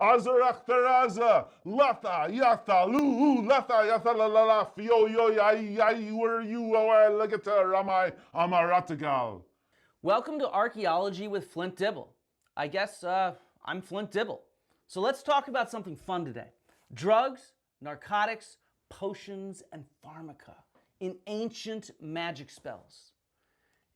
Azarachtaraza, Latha, Yatha, Lu, Latha, Yatha, La La La, Fio, Yo, Yai, were you, Legata, Ramai, Amaratagal. Welcome to Archaeology with Flint Dibble. I guess I'm Flint Dibble. So let's talk about something fun today. Drugs, narcotics, potions, and pharmaca in ancient magic spells.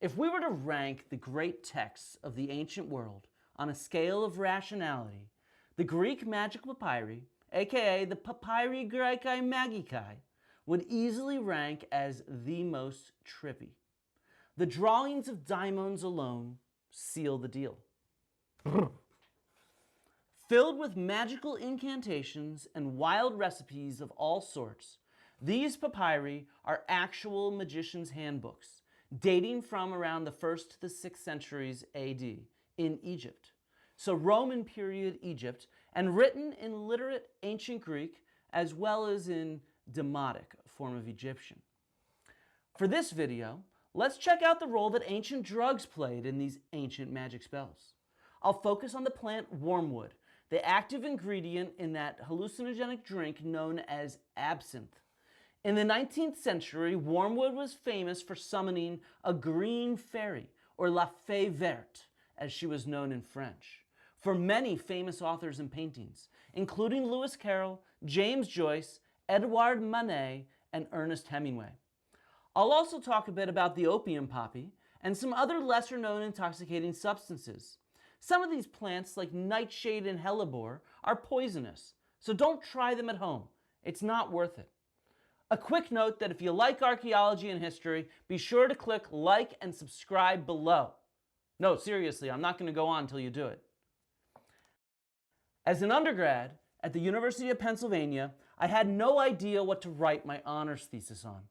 If we were to rank the great texts of the ancient world on a scale of rationality, the Greek magical papyri, aka the Papyri Graecae Magicae, would easily rank as the most trippy. The drawings of daimons alone seal the deal. Filled with magical incantations and wild recipes of all sorts, these papyri are actual magicians' handbooks, dating from around the 1st to the 6th centuries AD in Egypt. So Roman period Egypt, and written in literate ancient Greek as well as in Demotic, a form of Egyptian. For this video, let's check out the role that ancient drugs played in these ancient magic spells. I'll focus on the plant wormwood, the active ingredient in that hallucinogenic drink known as absinthe. In the 19th century, wormwood was famous for summoning a green fairy, or la fée verte, as she was known in French, for many famous authors and paintings, including Lewis Carroll, James Joyce, Edouard Manet, and Ernest Hemingway. I'll also talk a bit about the opium poppy and some other lesser-known intoxicating substances. Some of these plants, like nightshade and hellebore, are poisonous, so don't try them at home. It's not worth it. A quick note that if you like archaeology and history, be sure to click like and subscribe below. No, seriously, I'm not going to go on until you do it. As an undergrad at the University of Pennsylvania, I had no idea what to write my honors thesis on.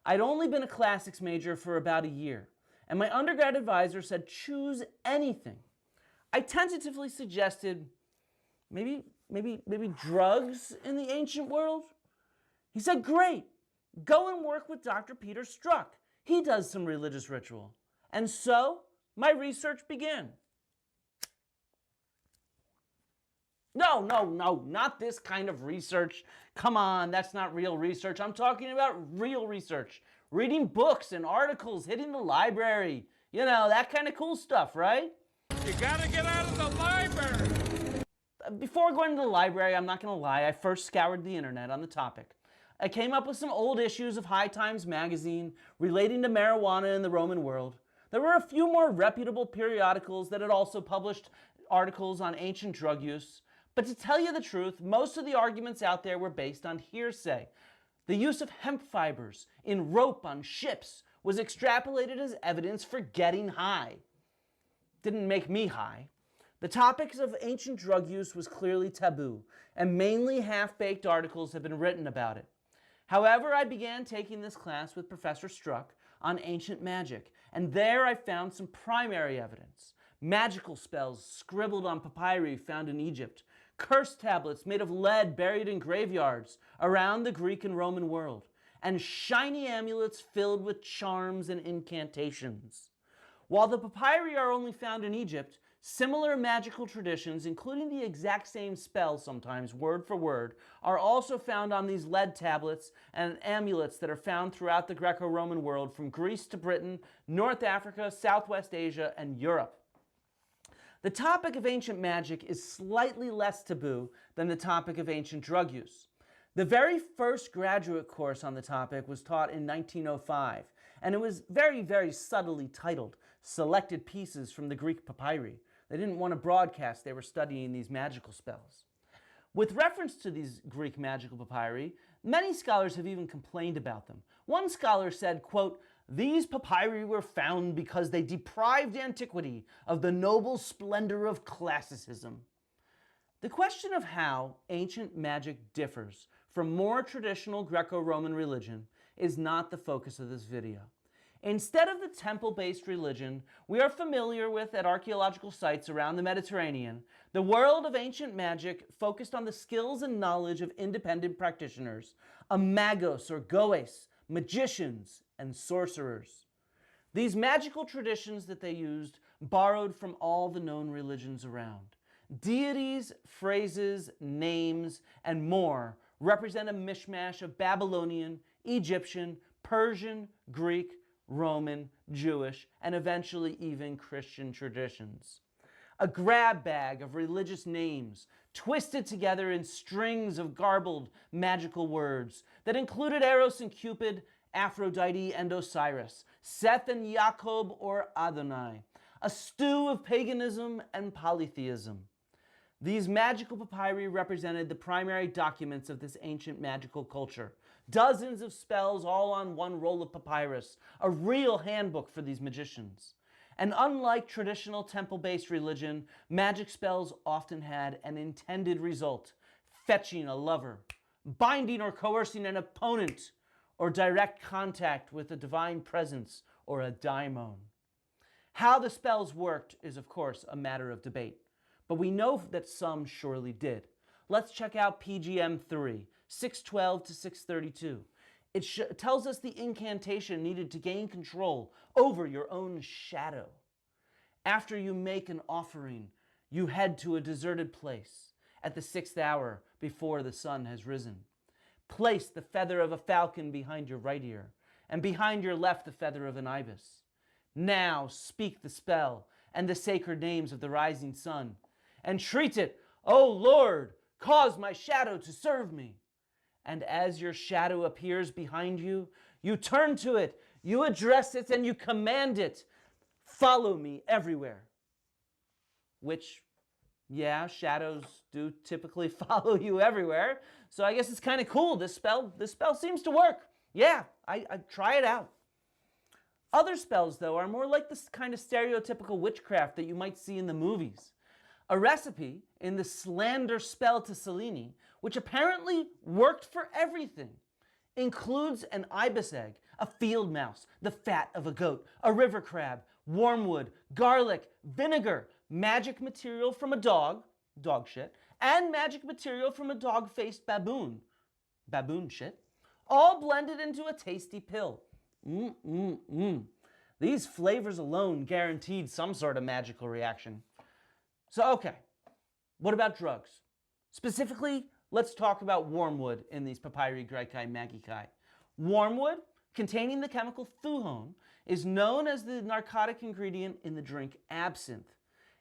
I'd only been a classics major for about a year, and my undergrad advisor said choose anything. I tentatively suggested maybe drugs in the ancient world. He said, great, go and work with Dr. Peter Struck. He does some religious ritual. And so my research began. No, not this kind of research. Come on, that's not real research. I'm talking about real research. Reading books and articles, hitting the library. You know, that kind of cool stuff, right? You gotta get out of the library. Before going to the library, I'm not gonna lie, I first scoured the internet on the topic. I came up with some old issues of High Times magazine relating to marijuana in the Roman world. There were a few more reputable periodicals that had also published articles on ancient drug use. But to tell you the truth, most of the arguments out there were based on hearsay. The use of hemp fibers in rope on ships was extrapolated as evidence for getting high. Didn't make me high. The topics of ancient drug use was clearly taboo, and mainly half-baked articles have been written about it. However, I began taking this class with Professor Struck on ancient magic, and there I found some primary evidence. Magical spells scribbled on papyri found in Egypt, curse tablets made of lead buried in graveyards around the Greek and Roman world, and shiny amulets filled with charms and incantations. While the papyri are only found in Egypt, similar magical traditions, including the exact same spell sometimes, word for word, are also found on these lead tablets and amulets that are found throughout the Greco-Roman world from Greece to Britain, North Africa, Southwest Asia, and Europe. The topic of ancient magic is slightly less taboo than the topic of ancient drug use. The very first graduate course on the topic was taught in 1905, and it was very subtly titled Selected Pieces from the Greek Papyri. They didn't want to broadcast they were studying these magical spells. With reference to these Greek magical papyri, many scholars have even complained about them. One scholar said, quote, "These papyri were found because they deprived antiquity of the noble splendor of classicism." The question of how ancient magic differs from more traditional Greco-Roman religion is not the focus of this video. Instead of the temple-based religion we are familiar with at archaeological sites around the Mediterranean, the world of ancient magic focused on the skills and knowledge of independent practitioners, magos or goes, magicians, and sorcerers. These magical traditions that they used borrowed from all the known religions around. Deities, phrases, names, and more represent a mishmash of Babylonian, Egyptian, Persian, Greek, Roman, Jewish, and eventually even Christian traditions. A grab bag of religious names, twisted together in strings of garbled magical words that included Eros and Cupid, Aphrodite and Osiris, Seth and Jacob or Adonai, a stew of paganism and polytheism. These magical papyri represented the primary documents of this ancient magical culture. Dozens of spells all on one roll of papyrus, a real handbook for these magicians. And unlike traditional temple-based religion, magic spells often had an intended result: fetching a lover, binding or coercing an opponent, or direct contact with a divine presence or a daimon. How the spells worked is, of course, a matter of debate, but we know that some surely did. Let's check out PGM 3, 612 to 632. It tells us the incantation needed to gain control over your own shadow. After you make an offering, you head to a deserted place at the 6th hour before the sun has risen. Place the feather of a falcon behind your right ear, and behind your left the feather of an ibis. Now speak the spell and the sacred names of the rising sun. Entreat it, O Lord, cause my shadow to serve me. And as your shadow appears behind you, you turn to it, you address it, and you command it, follow me everywhere. Which, yeah, shadows do typically follow you everywhere. So I guess it's kind of cool. This spell seems to work. Yeah, I'd try it out. Other spells, though, are more like this kind of stereotypical witchcraft that you might see in the movies. A recipe in the slander spell to Selene, which apparently worked for everything, includes an ibis egg, a field mouse, the fat of a goat, a river crab, wormwood, garlic, vinegar, magic material from a dog shit, and magic material from a dog-faced baboon shit, all blended into a tasty pill. These flavors alone guaranteed some sort of magical reaction. So, okay, what about drugs? Specifically, let's talk about wormwood in these Papyri Graecae Magicae. Wormwood, containing the chemical thuone, is known as the narcotic ingredient in the drink absinthe.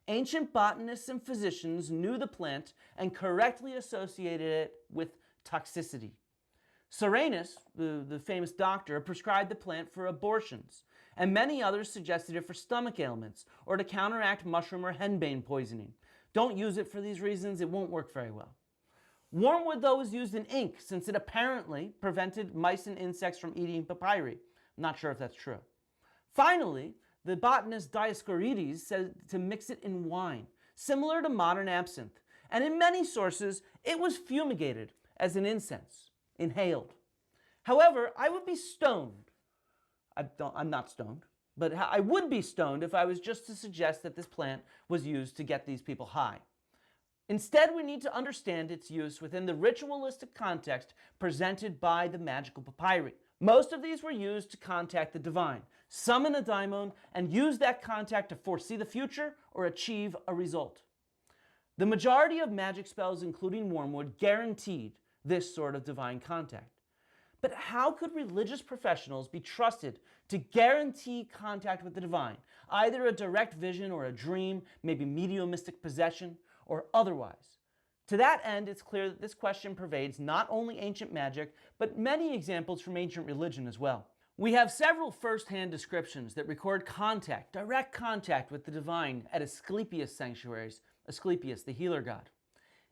Ancient botanists and physicians knew the plant and correctly associated it with toxicity. Cyrenus, the famous doctor, prescribed the plant for abortions, and many others suggested it for stomach ailments or to counteract mushroom or henbane poisoning. Don't use it for these reasons, it won't work very well. Wormwood, though, was used in ink since it apparently prevented mice and insects from eating papyri. I'm not sure if that's true. Finally, the botanist Dioscorides said to mix it in wine, similar to modern absinthe, and in many sources it was fumigated as an incense, inhaled. However, I would be stoned. I'm not stoned, but I would be stoned if I was just to suggest that this plant was used to get these people high. Instead, we need to understand its use within the ritualistic context presented by the magical papyri. Most of these were used to contact the divine, summon a daimon, and use that contact to foresee the future or achieve a result. The majority of magic spells, including wormwood, guaranteed this sort of divine contact. But how could religious professionals be trusted to guarantee contact with the divine, either a direct vision or a dream, maybe mediumistic possession, or otherwise? To that end, it's clear that this question pervades not only ancient magic, but many examples from ancient religion as well. We have several first-hand descriptions that record contact, direct contact with the divine at Asclepius sanctuaries, Asclepius, the healer god.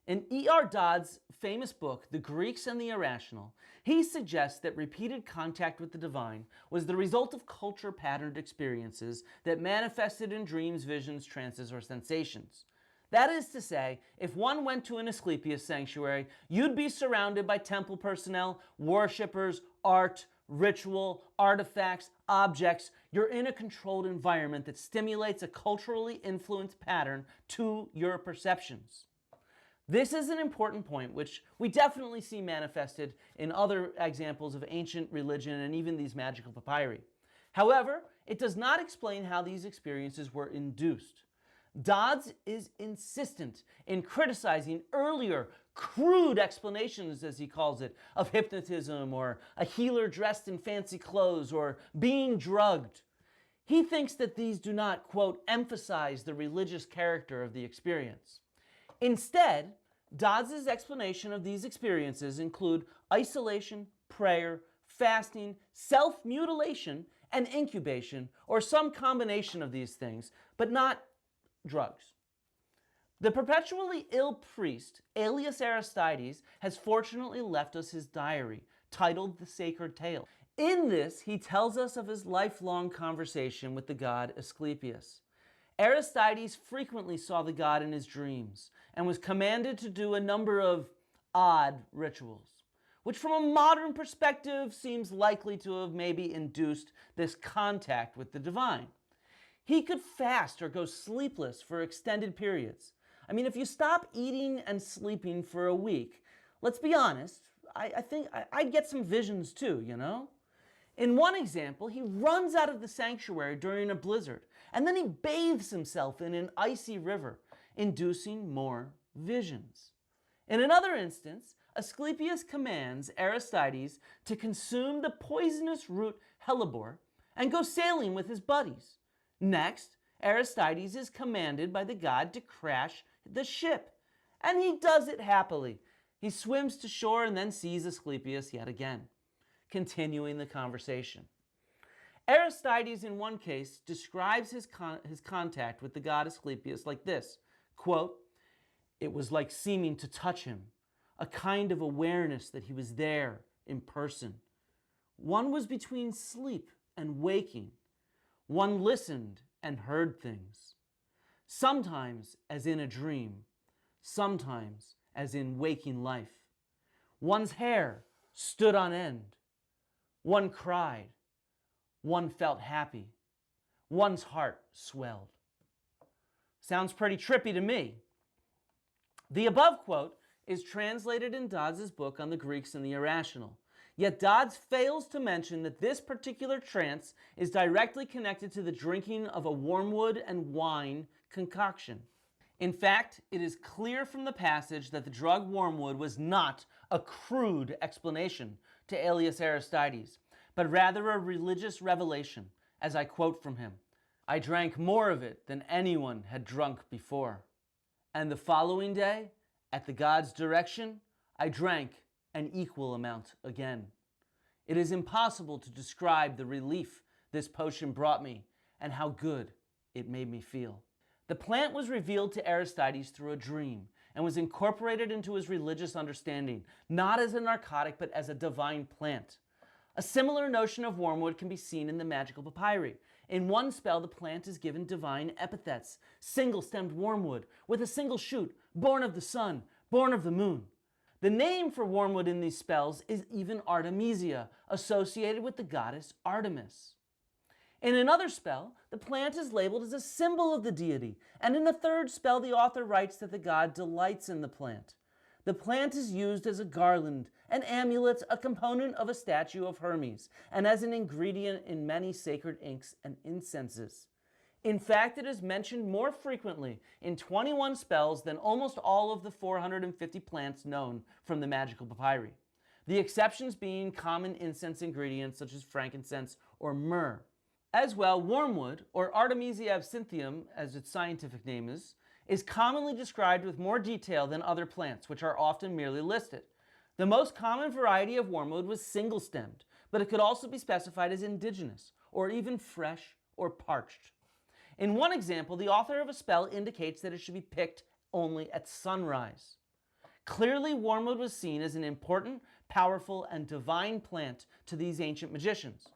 In E.R. Dodd's famous book, The Greeks and the Irrational, he suggests that repeated contact with the divine was the result of culture-patterned experiences that manifested in dreams, visions, trances, or sensations. That is to say, if one went to an Asclepius sanctuary, you'd be surrounded by temple personnel, worshippers, art, ritual, artifacts, objects. You're in a controlled environment that stimulates a culturally influenced pattern to your perceptions. This is an important point, which we definitely see manifested in other examples of ancient religion and even these magical papyri. However, it does not explain how these experiences were induced. Dodds is insistent in criticizing earlier, crude explanations, as he calls it, of hypnotism or a healer dressed in fancy clothes or being drugged. He thinks that these do not, quote, emphasize the religious character of the experience. Instead, Dodds' explanation of these experiences include isolation, prayer, fasting, self-mutilation, and incubation, or some combination of these things, but not drugs. The perpetually ill priest, Aelius Aristides, has fortunately left us his diary, titled The Sacred Tale. In this, he tells us of his lifelong conversation with the god Asclepius. Aristides frequently saw the god in his dreams and was commanded to do a number of odd rituals, which from a modern perspective seems likely to have maybe induced this contact with the divine. He could fast or go sleepless for extended periods. I mean, if you stop eating and sleeping for a week, let's be honest, I think I'd get some visions too, you know? In one example, he runs out of the sanctuary during a blizzard, and then he bathes himself in an icy river, inducing more visions. In another instance, Asclepius commands Aristides to consume the poisonous root hellebore and go sailing with his buddies. Next, Aristides is commanded by the god to crash the ship, and he does it happily. He swims to shore and then sees Asclepius yet again, continuing the conversation. Aristides, in one case, describes his contact with the god Asclepius like this, quote, "It was like seeming to touch him, a kind of awareness that he was there in person. One was between sleep and waking. One listened and heard things. Sometimes as in a dream, sometimes as in waking life. One's hair stood on end. One cried. One felt happy. One's heart swelled." Sounds pretty trippy to me. The above quote is translated in Dodds' book on the Greeks and the Irrational. Yet Dodds fails to mention that this particular trance is directly connected to the drinking of a wormwood and wine concoction. In fact, it is clear from the passage that the drug wormwood was not a crude explanation to Aelius Aristides, but rather a religious revelation, as I quote from him. "I drank more of it than anyone had drunk before. And the following day, at the god's direction, I drank an equal amount again. It is impossible to describe the relief this potion brought me and how good it made me feel." The plant was revealed to Aristides through a dream and was incorporated into his religious understanding, not as a narcotic, but as a divine plant. A similar notion of wormwood can be seen in the magical papyri. In one spell, the plant is given divine epithets: single-stemmed wormwood, with a single shoot, born of the sun, born of the moon. The name for wormwood in these spells is even Artemisia, associated with the goddess Artemis. In another spell, the plant is labeled as a symbol of the deity, and in a third spell, the author writes that the god delights in the plant. The plant is used as a garland, an amulet, a component of a statue of Hermes, and as an ingredient in many sacred inks and incenses. In fact, it is mentioned more frequently in 21 spells than almost all of the 450 plants known from the magical papyri, the exceptions being common incense ingredients such as frankincense or myrrh. As well, wormwood, or Artemisia absinthium as its scientific name is commonly described with more detail than other plants, which are often merely listed. The most common variety of wormwood was single-stemmed, but it could also be specified as indigenous, or even fresh or parched. In one example, the author of a spell indicates that it should be picked only at sunrise. Clearly, wormwood was seen as an important, powerful, and divine plant to these ancient magicians.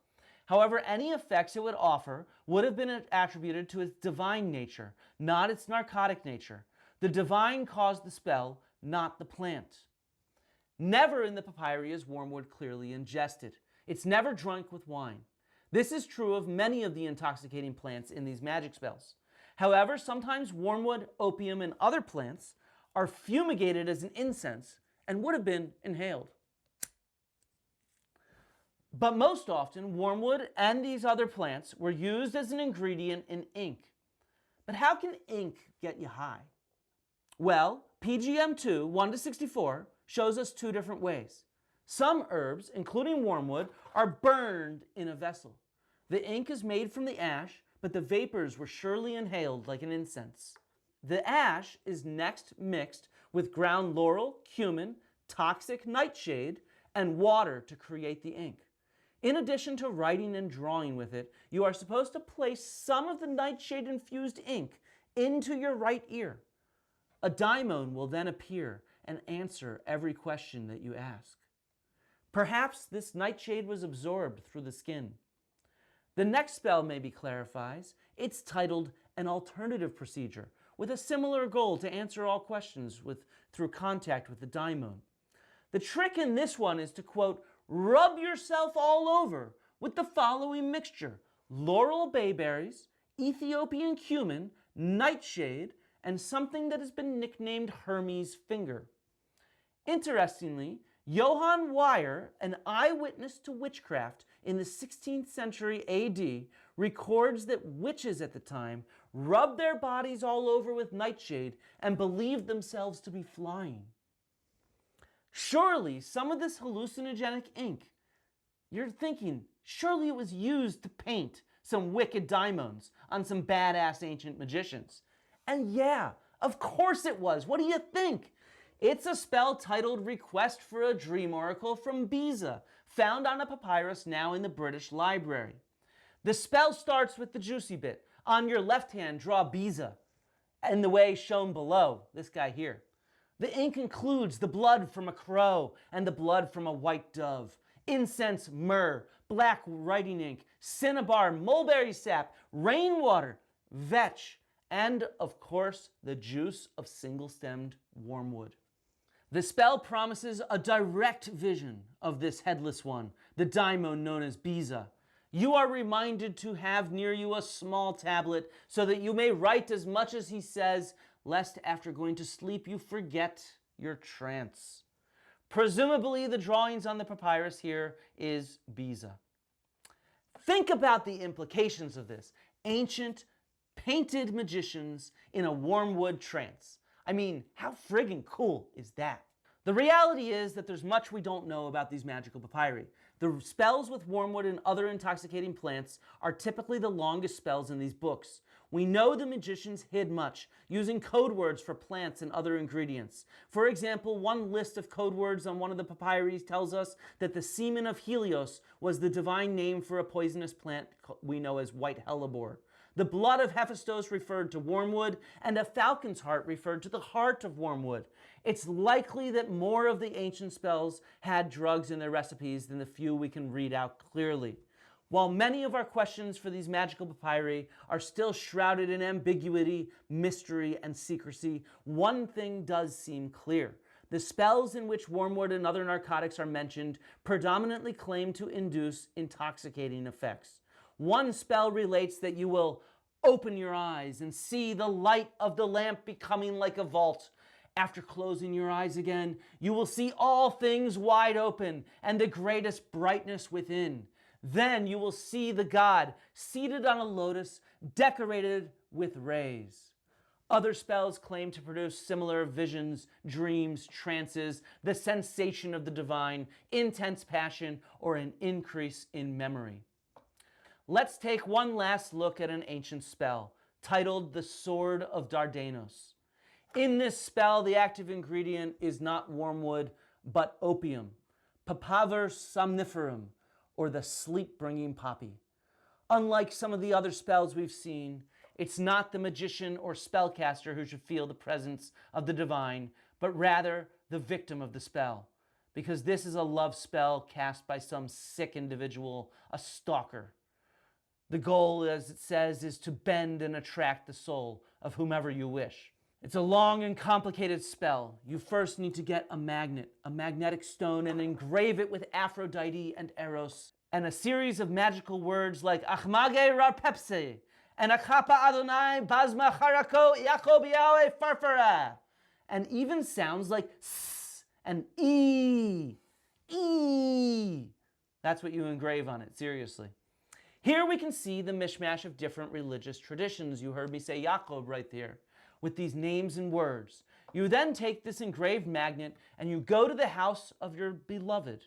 However, any effects it would offer would have been attributed to its divine nature, not its narcotic nature. The divine caused the spell, not the plant. Never in the papyri is wormwood clearly ingested. It's never drunk with wine. This is true of many of the intoxicating plants in these magic spells. However, sometimes wormwood, opium, and other plants are fumigated as an incense and would have been inhaled. But most often, wormwood and these other plants were used as an ingredient in ink. But how can ink get you high? Well, PGM2, 1 to 64, shows us two different ways. Some herbs, including wormwood, are burned in a vessel. The ink is made from the ash, but the vapors were surely inhaled like an incense. The ash is next mixed with ground laurel, cumin, toxic nightshade, and water to create the ink. In addition to writing and drawing with it, you are supposed to place some of the nightshade-infused ink into your right ear. A daimon will then appear and answer every question that you ask. Perhaps this nightshade was absorbed through the skin. The next spell maybe clarifies. It's titled An Alternative Procedure, with a similar goal to answer all questions through contact with the daimon. The trick in this one is to, quote, rub yourself all over with the following mixture: laurel bayberries, Ethiopian cumin, nightshade, and something that has been nicknamed Hermes' finger. Interestingly, Johann Weyer, an eyewitness to witchcraft in the 16th century AD, records that witches at the time rubbed their bodies all over with nightshade and believed themselves to be flying. Surely some of this hallucinogenic ink, you're thinking, surely it was used to paint some wicked daimons on some badass ancient magicians. And yeah, of course it was. What do you think? It's a spell titled Request for a Dream Oracle from Beza, found on a papyrus now in the British Library. The spell starts with the juicy bit. On your left hand, draw Beza, in the way shown below, this guy here. The ink includes the blood from a crow and the blood from a white dove, incense, myrrh, black writing ink, cinnabar, mulberry sap, rainwater, vetch, and, of course, the juice of single-stemmed wormwood. The spell promises a direct vision of this headless one, the daimon known as Beza. You are reminded to have near you a small tablet so that you may write as much as he says, lest after going to sleep you forget your trance. Presumably the drawings on the papyrus here is Beza. Think about the implications of this. Ancient, painted magicians in a wormwood trance. I mean, how friggin' cool is that? The reality is that there's much we don't know about these magical papyri. The spells with wormwood and other intoxicating plants are typically the longest spells in these books. We know the magicians hid much, using code words for plants and other ingredients. For example, one list of code words on one of the papyri tells us that the semen of Aelius was the divine name for a poisonous plant we know as white hellebore. The blood of Hephaestus referred to wormwood, and a falcon's heart referred to the heart of wormwood. It's likely that more of the ancient spells had drugs in their recipes than the few we can read out clearly. While many of our questions for these magical papyri are still shrouded in ambiguity, mystery, and secrecy, one thing does seem clear. The spells in which wormwood and other narcotics are mentioned predominantly claim to induce intoxicating effects. One spell relates that you will open your eyes and see the light of the lamp becoming like a vault. After closing your eyes again, you will see all things wide open and the greatest brightness within. Then you will see the god seated on a lotus decorated with rays. Other spells claim to produce similar visions, dreams, trances, the sensation of the divine, intense passion, or an increase in memory. Let's take one last look at an ancient spell, titled the Sword of Dardos. In this spell, the active ingredient is not wormwood, but opium, Papaver somniferum, or the sleep-bringing poppy. Unlike some of the other spells we've seen, it's not the magician or spellcaster who should feel the presence of the divine, but rather the victim of the spell, because this is a love spell cast by some sick individual, a stalker. The goal, as it says, is to bend and attract the soul of whomever you wish. It's a long and complicated spell. You first need to get a magnet, a magnetic stone, and engrave it with Aphrodite and Eros, and a series of magical words like Achmage Rapepse, and Achapa Adonai Bazma Charako Yakob Yahweh Farfara, and even sounds like S and E. That's what you engrave on it, seriously. Here we can see the mishmash of different religious traditions. You heard me say Jacob right there, with these names and words. You then take this engraved magnet and you go to the house of your beloved.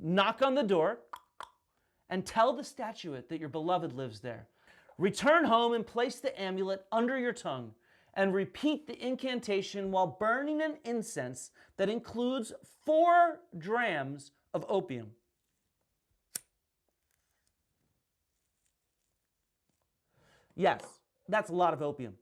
Knock on the door and tell the statuette that your beloved lives there. Return home and place the amulet under your tongue and repeat the incantation while burning an incense that includes 4 drams of opium. Yes, that's a lot of opium.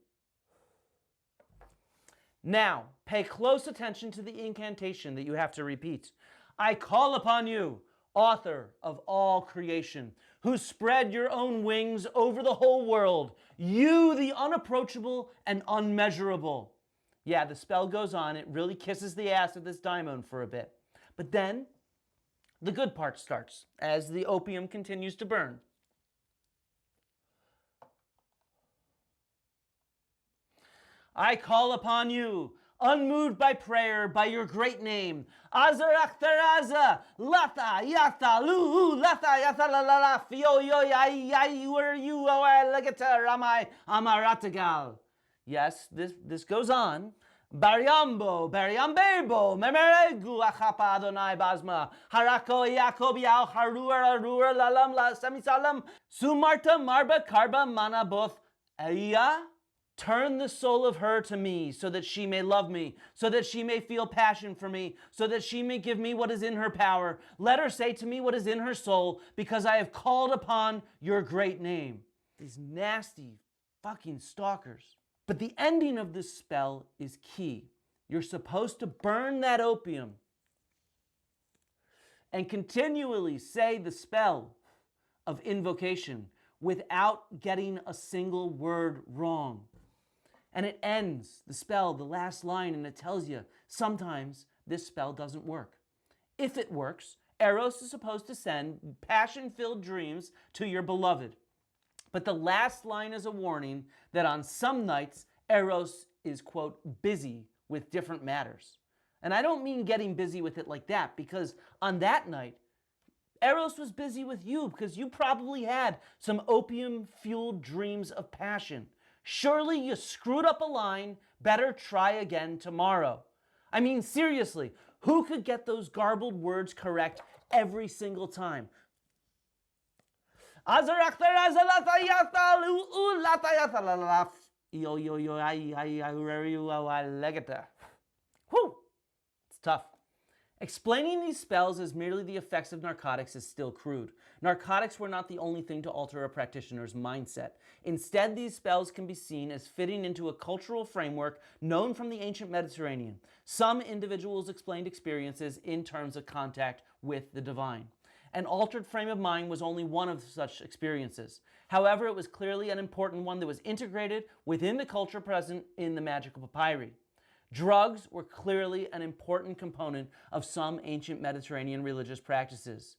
Now, pay close attention to the incantation that you have to repeat. I call upon you, author of all creation, who spread your own wings over the whole world, you the unapproachable and unmeasurable. Yeah, the spell goes on. It really kisses the ass of this daimon for a bit. But then, the good part starts as the opium continues to burn. I call upon you, unmoved by prayer, by your great name. Azarachtaraza, Lata, Yata, Lu, Lata, Yata, La La La, Fio, Yo, Yai, were you, Legata, Ramai, Amaratagal. Yes, this goes on. Bariambo, Bariambebo, Memeregu, Achapa, Adonai, Basma, Harako, Yakob, Yao, Harua, Arura, Lalam, La, Samisalam, Sumarta, Marba, Karba, Manaboth, Aya. Turn the soul of her to me, so that she may love me, so that she may feel passion for me, so that she may give me what is in her power. Let her say to me what is in her soul, because I have called upon your great name. These nasty fucking stalkers. But the ending of this spell is key. You're supposed to burn that opium and continually say the spell of invocation without getting a single word wrong. And it ends the spell, the last line, and it tells you sometimes this spell doesn't work. If it works, Eros is supposed to send passion-filled dreams to your beloved. But the last line is a warning that on some nights, Eros is, quote, busy with different matters. And I don't mean getting busy with it like that, because on that night, Eros was busy with you because you probably had some opium-fueled dreams of passion. Surely you screwed up a line, better try again tomorrow. I mean, seriously, who could get those garbled words correct every single time? Whew, it's tough. Explaining these spells as merely the effects of narcotics is still crude. Narcotics were not the only thing to alter a practitioner's mindset. Instead, these spells can be seen as fitting into a cultural framework known from the ancient Mediterranean. Some individuals explained experiences in terms of contact with the divine. An altered frame of mind was only one of such experiences. However, it was clearly an important one that was integrated within the culture present in the magical papyri. Drugs were clearly an important component of some ancient Mediterranean religious practices.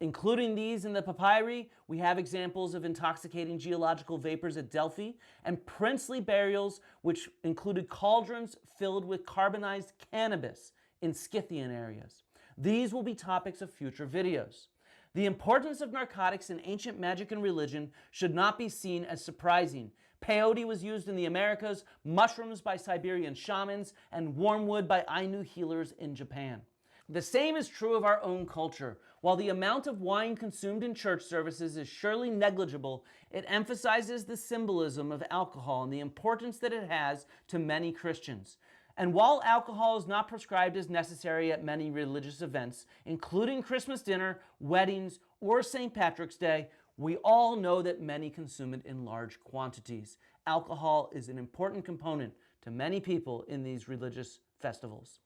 Including these in the papyri, we have examples of intoxicating geological vapors at Delphi and princely burials which included cauldrons filled with carbonized cannabis in Scythian areas. These will be topics of future videos. The importance of narcotics in ancient magic and religion should not be seen as surprising. Peyote was used in the Americas, mushrooms by Siberian shamans, and wormwood by Ainu healers in Japan. The same is true of our own culture. While the amount of wine consumed in church services is surely negligible, it emphasizes the symbolism of alcohol and the importance that it has to many Christians. And while alcohol is not prescribed as necessary at many religious events, including Christmas dinner, weddings, or St. Patrick's Day, we all know that many consume it in large quantities. Alcohol is an important component to many people in these religious festivals.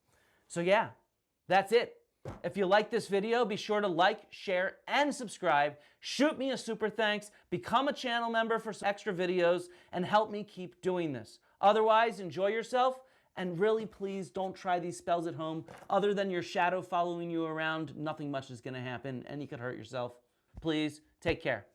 So yeah, that's it. If you like this video, be sure to like, share, and subscribe. Shoot me a super thanks, become a channel member for some extra videos, and help me keep doing this. Otherwise, enjoy yourself, and really please don't try these spells at home. Other than your shadow following you around, nothing much is going to happen, and you could hurt yourself. Please, take care.